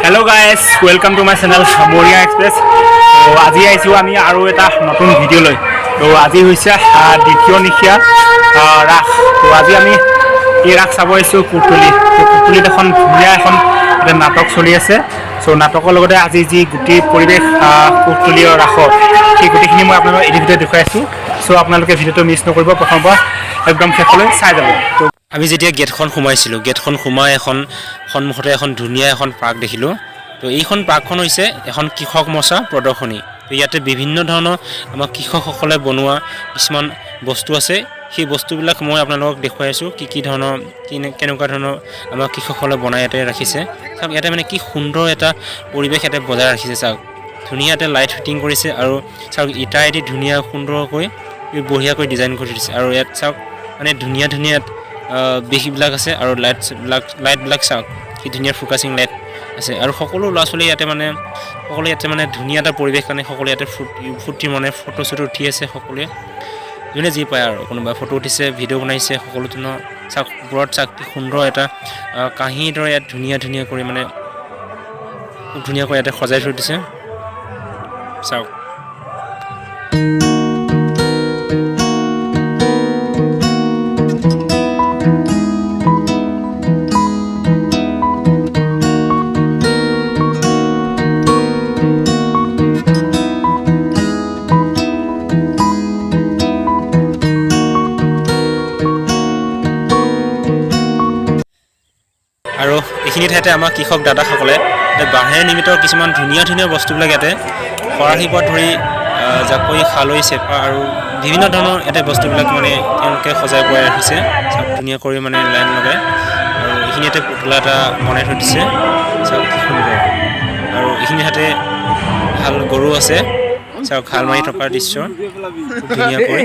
Hello guys, welcome to my channel Boria Express. So আজি আইছো আমি আৰু এটা নতুন ভিডিও লৈ। তো আজি হৈছে দ্বিতীয় নিশা ৰাস। তো আজি আমি এই ৰাস চাব আইছো কুটুলি। তো কুটুলিত এখন ধুনীয়া এখন নাটক চলি আছে। সো নাটকৰ লগতে আজি যি গুটি পৰিবেশ কুটুলিৰ ৰাসৰ সেই গুটিখিনি মই আপোনালোকক এই ভিডিঅ'ত দেখাইছো। সো আপোনালোকে ভিডিঅ'টো মিছ নকৰিব, প্ৰথমবাৰ একদম শেষলৈ চাই যাব। তো আমি যেতিয়া গেটখন সোমাইছিলোঁ, গেটখন সোমাই এখন সন্মুখতে এখন ধুনীয়া এখন পাৰ্ক দেখিলোঁ। তো এইখন পাৰ্কখন হৈছে এখন কৃষক মৰ্চা প্ৰদৰ্শনী। তো ইয়াতে বিভিন্ন ধৰণৰ আমাৰ কৃষকসকলে বনোৱা কিছুমান বস্তু আছে। সেই বস্তুবিলাক মই আপোনালোকক দেখুৱাই আছোঁ, কি ধৰণৰ কেনেকুৱা ধৰণৰ আমাৰ কৃষকসকলে বনাই ইয়াতে ৰাখিছে। চাওক ইয়াতে মানে কি সুন্দৰ এটা পৰিৱেশ ইয়াতে বজাই ৰাখিছে। চাওক ধুনীয়া এটা লাইট ফিটিং কৰিছে আৰু চাওক ইটাইদি ধুনীয়া সুন্দৰকৈ বঢ়িয়াকৈ ডিজাইন কৰি দিছে। আৰু ইয়াত চাওক মানে ধুনীয়া বিশবিলাক আছে আৰু লাইটবিলাক চাওক কি ধুনীয়া ফ'কাচিং লাইট আছে। আৰু সকলো ল'ৰা ছোৱালী ইয়াতে মানে ধুনীয়া এটা পৰিৱেশ কাৰণে সকলোৱে ইয়াতে ফূৰ্তি মানে ফটো চটো উঠি আছে। সকলোৱে যোনে যি পায় আৰু কোনোবাই ফটো উঠিছে, ভিডিঅ' বনাইছে, সকলো ধৰণৰ চাওক ওপৰত চাওক কি সুন্দৰ এটা কাহিনীৰ দৰে ইয়াত ধুনীয়া কৰি মানে খুব ধুনীয়াকৈ ইয়াতে সজাই থৈ দিছে। চাওক আৰু এইখিনি ঠাইতে আমাৰ কৃষক দাদাসকলে বাঁহেৰে নিৰ্মিত কিছুমান ধুনীয়া বস্তুবিলাক ইয়াতে খৰাহিৰ পৰা ধৰি জাকৈ, খালৈ, চেপা আৰু বিভিন্ন ধৰণৰ ইয়াতে বস্তুবিলাক মানে তেওঁলোকে সজাই পৰাই ৰাখিছে। চাওক ধুনীয়া কৰি মানে লাইন লগাই আৰু এইখিনি ইয়াতে পুতলা এটা বনাই থৈ দিছে। চাওক কি সুন্দৰ। আৰু এইখিনি ঠাইতে হাল গৰু আছে। চাওক হাল মাৰি থকাৰ দৃশ্য খুব ধুনীয়াকৈ।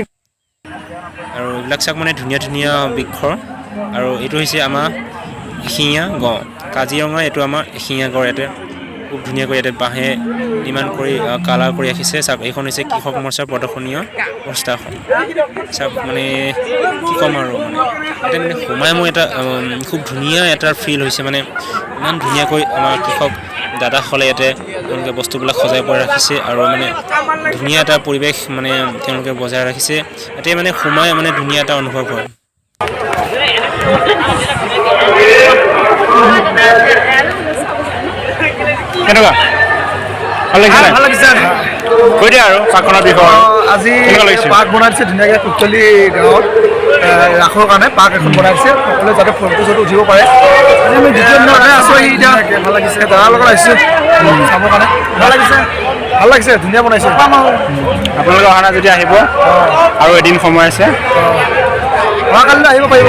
আৰু এইবিলাক চাওক মানে ধুনীয়া বৃক্ষ। আৰু এইটো হৈছে আমাৰ এশিঙীয়া গড়, কাজিৰঙা এইটো আমাৰ এশিঙীয়া গড়। ইয়াতে খুব ধুনীয়াকৈ ইয়াতে বাঁহে নিৰ্মাণ কৰি কালাৰ কৰি ৰাখিছে। চাওক এইখন হৈছে কৃষক মৰ্চাৰ প্ৰদৰ্শনীয় পোষ্টাৰখন। চাওক মানে কি ক'ম আৰু মানে ইয়াতে মানে সোমাই মই এটা খুব ধুনীয়া এটা ফিল হৈছে। মানে ইমান ধুনীয়াকৈ আমাৰ কৃষক দাদাসকলে ইয়াতে তেওঁলোকে বস্তুবিলাক সজাই পৰাই ৰাখিছে আৰু মানে ধুনীয়া এটা পৰিৱেশ মানে তেওঁলোকে বজাই ৰাখিছে। ইয়াতে মানে সোমাই মানে ধুনীয়া এটা অনুভৱ হয়। কেনেকুৱা ভাল লাগিছে কৈ দিয়া আৰু পাৰ্কখনৰ বিষয়ে। আজি পাৰ্ক বনাইছে ধুনীয়াকৈ কুটলি গাঁৱত ৰাসৰ কাৰণে পাৰ্ক এখন বনাইছে, সকলোৱে যাতে ফটো চটো উঠিব পাৰে। আজি আমি দ্বিতীয় দিনতে আছোঁ। এতিয়া ভাল লাগিছে, দাদাৰ লগত আহিছোঁ চাবৰ কাৰণে। ভাল লাগিছে ধুনীয়া বনাইছে। আপোনালোকে অহা নাই যদি আহিব, আৰু এদিন সময় আছে। অহাকালিলৈ আহিব পাৰিব।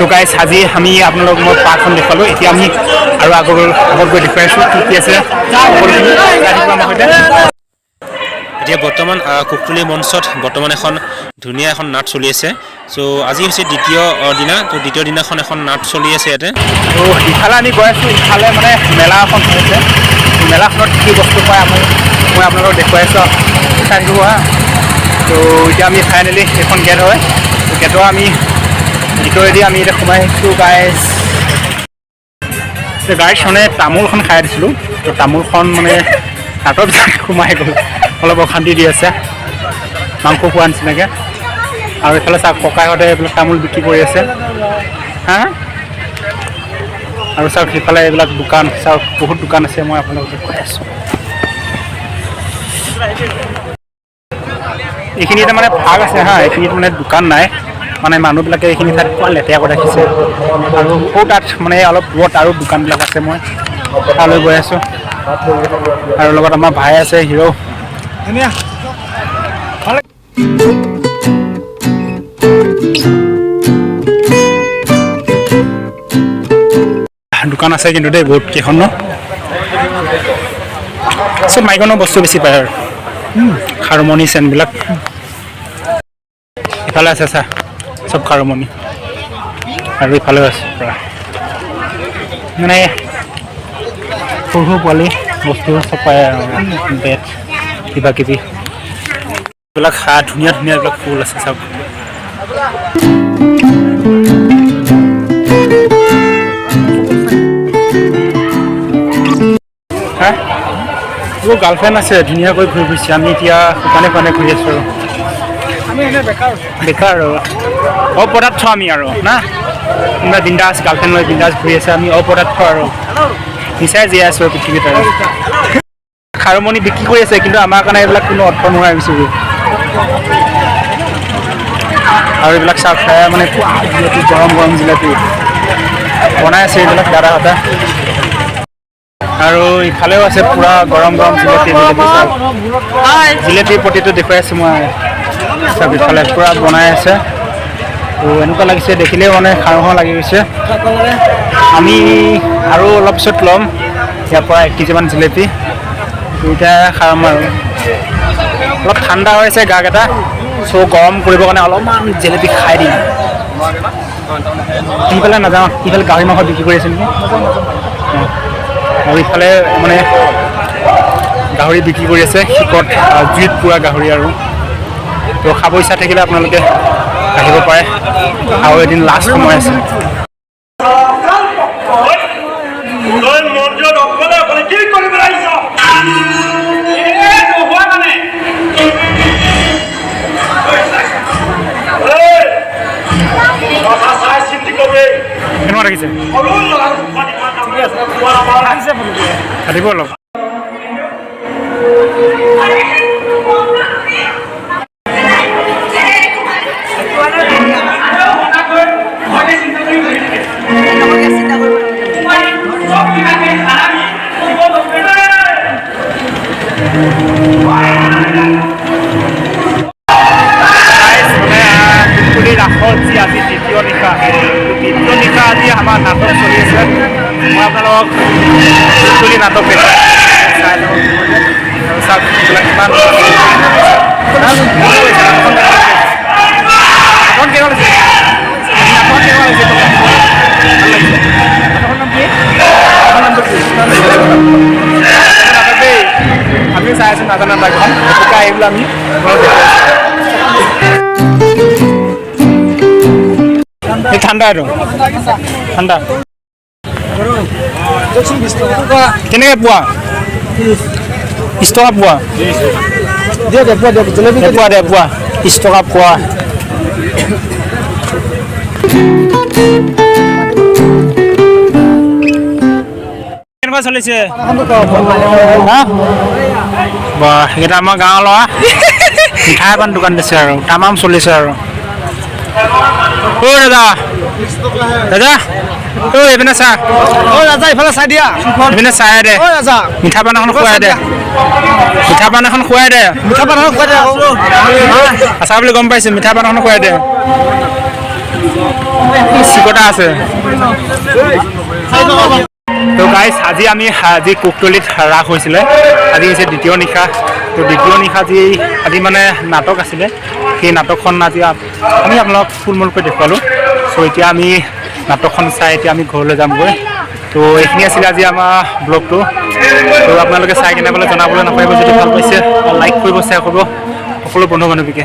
তো গাইজ আজি আমি আপোনালোকক মই পাৰ্কখন দেখুৱালোঁ। এতিয়া আমি আৰু আগত গৈ দেখুৱাইছোঁ কি আছে সকলোখিনি আমাৰ সৈতে। এতিয়া বৰ্তমান কুটুলি মঞ্চত বৰ্তমান এখন ধুনীয়া এখন নাট চলি আছে। চ' আজি হৈছে দ্বিতীয় দিনা। তো দ্বিতীয় দিনাখন এখন নাট চলি আছে ইয়াতে। তো ইফালে আমি গৈ আছোঁ, ইফালে মানে মেলা এখন হৈ আছে। মেলাখনত কি বস্তু পায় মই আপোনালোকক দেখুৱাই আছোঁ, চাই থাকিব হা। তো এতিয়া আমি ফাইনেলি এখন গেট হয়, গেটৰ আমি ভিতৰেদি আমি এতিয়া সোমাই আহিছোঁ। গাইজ মানে তামোলখন খাই দিছিলোঁ। তো তামোলখন মানে হাতৰ ভিতৰত সোমাই গ'ল, অলপ অশান্তি দি আছে মাংস খোৱা নিচিনাকৈ। আৰু এইফালে চাওক ককাইহঁতে এইবিলাক তামোল বিক্ৰী কৰি আছে হা। আৰু চাওক সেইফালে এইবিলাক দোকান, চাওক বহুত দোকান আছে, মই আপোনালোকক দেখুৱাই আছোঁ। এইখিনিতে মানে ভাগ আছে হা, এইখিনিত মানে দোকান নাই, মানে মানুহবিলাকে এইখিনি ঠাইত অকণমান লেতেৰা কৰি ৰাখিছে। আৰু সৌ তাত মানে অলপ দূৰত আৰু দোকানবিলাক আছে, মই তালৈ গৈ আছোঁ। আৰু লগত আমাৰ ভাই আছে হিৰো ধুনীয়া দোকান আছে কিন্তু দেই বহুত কেইখন ন চব মাইকনৰ বস্তু বেছি পায় আৰু খাৰুমণি চেনবিলাক ইফালে আছে চা চব খাৰুমণি আৰু ইফালেও আছে প্ৰায় মানে সৰু সৰু পোৱালি বস্তু চব পায় আৰু বেট কিবা কিবি এইবিলাক ধুনীয়া ধুনীয়া এইবিলাক ফুল আছে চব হা মোৰ গাৰ্লফ্ৰেণ্ড আছে ধুনীয়াকৈ ঘূৰি ফুৰিছে আমি এতিয়া শুকানে শুকানে ঘূৰি আছোঁ আৰু আমি এনে বেকাৰ আৰু অপদাৰ্থ আমি আৰু না কোনোবা বিন্দাছ গাৰ্লফ্ৰেণ্ড লৈ বিন্দাছ ঘূৰি আছে আমি অপদাৰ্থ আৰু নিচাই জীয়াই আছোঁ আৰু পৃথিৱীত আৰু খাৰুমণি বিক্ৰী কৰি আছে কিন্তু আমাৰ কাৰণে এইবিলাক কোনো অৰ্থ নোহোৱা হৈছে আৰু এইবিলাক চাহ খাই মানে জিলাপি গৰম গৰম জিলাপি বনাই আছে এইবিলাক দাদাহঁতে আৰু ইফালেও আছে পূৰা গৰম গৰম জিলাপি জিলাপিৰ প্ৰতিটো দেখুৱাই আছোঁ মই চব ইফালে পূৰা বনাই আছে তো এনেকুৱা লাগিছে দেখিলেও মানে খাওঁ খাওঁ লাগি গৈছে আমি আৰু অলপ পিছত ল'ম ইয়াৰ পৰা 1 কেজিমান জিলাপি দুইটা খাম আৰু অলপ ঠাণ্ডা হৈ আছে গাকেইটা চ' গৰম কৰিবৰ কাৰণে অলপমান জিলাপি খাই দিম সিফালে নাযাওঁ সিফালে গাহৰি মাংস বিক্ৰী কৰি আছে নেকি আৰু ইফালে মানে গাহৰি বিক্ৰী কৰি আছে শিকত জুইত পোৱা গাহৰি আৰু তো খাব ইচ্ছা থাকিলে আপোনালোকে আহিব পাৰে আৰু এদিন লাষ্ট সময় আছে কেনেকুৱা লাগিছে কাটিব অলপ ৰাসৰ যি আজি দ্বিতীয় নিশা আজি আমাৰ নাটক চলি আছে মই আপোনালোকক চুলি নাটক দেখাই চাই লওঁ আৰু চাওক এইবিলাক কিমান আমি চাই আছোঁ নাজানা নাটকখন গতিকে আহিবলৈ আমি ঠাণ্ডা আৰু ঠাণ্ডা কেনেকৈ পোৱা 20 টকা পোৱা পোৱা 20 টকা পোৱা কেনেকুৱা চলিছে বা সেইকেইটা আমাৰ গাঁৱৰ ল'ৰা মিঠাই পাণ দোকান দিছে আৰু তামাম চলিছে আৰু দাদা দাদা এইপিনে চাহ ৰাজা ইফালে চাই দিয়া এইপিনে চাই দে ৰাজা মিঠা পাণ এখন খুৱাই দে মিঠা পাণ এখন খুৱাই দে মিঠা পান খুৱাই দিয়া আছা বুলি গম পাইছোঁ মিঠা পাণ এখন খুৱাই দে চিকটা আছে তো গাইজ আজি আমি আজি কুকতলিত ৰাস হৈছিলে আজি হৈছে দ্বিতীয় নিশা তো দ্বিতীয় নিশা আজি মানে নাটক আছিলে সেই নাটকখন আজি আমি আপোনালোকক ফুলমূলকৈ দেখুৱালোঁ চ' এতিয়া আমি নাটকখন চাই এতিয়া আমি ঘৰলৈ যামগৈ তো এইখিনি আছিলে আজি আমাৰ ব্লগটো তো আপোনালোকে চাই কেনে বোলে জনাবলৈ নাপাৰিব যদি ভাল পাইছে লাইক কৰিব শ্বেয়াৰ কৰিব সকলো বন্ধু বান্ধৱীকে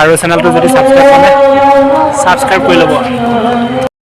আৰু চেনেলটো যদি ছাবস্ক্ৰাইব কৰে ছাবস্ক্ৰাইব কৰি ল'ব